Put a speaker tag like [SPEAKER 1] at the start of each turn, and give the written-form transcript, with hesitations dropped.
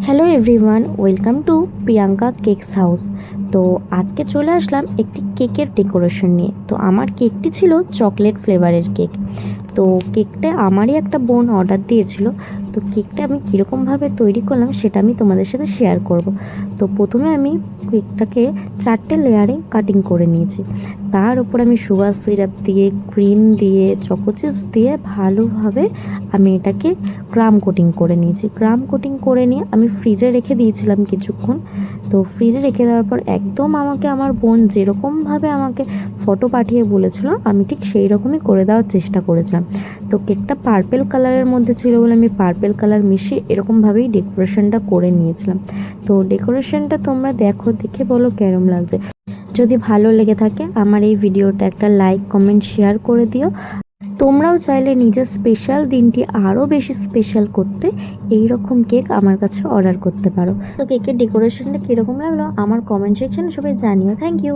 [SPEAKER 1] Hello everyone, welcome to Priyanka cakes house. তো আজকে চলে আসলাম একটি কেকের ডেকোরেশন নিয়ে। তো আমার কেকটি ছিল চকলেট ফ্লেভারের কেক। তো কেকটা আমারই একটা বোন অর্ডার দিয়েছিল। তো কেকটা আমি কীরকমভাবে তৈরি করলাম সেটা আমি তোমাদের সাথে শেয়ার করব। তো প্রথমে আমি কেকটাকে 4টে লেয়ারে কাটিং করে নিয়েছি। তার উপর আমি সুগার সিরাপ দিয়ে, ক্রিম দিয়ে, চকো চিপস দিয়ে ভালোভাবে আমি এটাকে গ্রাম কোটিং করে নিয়েছি। গ্রাম কোটিং করে নিয়ে আমি ফ্রিজে রেখে দিয়েছিলাম কিছুক্ষণ। তো ফ্রিজে রেখে দেওয়ার পর একদম আমাকে আমার বোন যেরকমভাবে আমাকে ফটো পাঠিয়ে বলেছিল আমি ঠিক সেই রকমই করে দেওয়ার চেষ্টা করেছিলাম। তো কেকটা পার্পেল কালারের মধ্যে ছিল বলে আমি পার্পেল কালার মিশিয়ে এরকমভাবেই ডেকোরেশনটা করে নিয়েছিলাম। তো ডেকোরেশনটা তোমরা দেখো, দেখে বলো কেরম লাগছে। যদি ভালো লেগে থাকে আমার এই ভিডিওটা একটা লাইক, কমেন্ট, শেয়ার করে দিও। তোমরাও চাইলে নিজের স্পেশাল দিনটি আরও বেশি স্পেশাল করতে এই রকম কেক আমার কাছে অর্ডার করতে পারো। তো কেকের ডেকোরেশনটা কীরকম লাগলো আমার কমেন্ট সেকশনে সবাই জানিও। Thank you.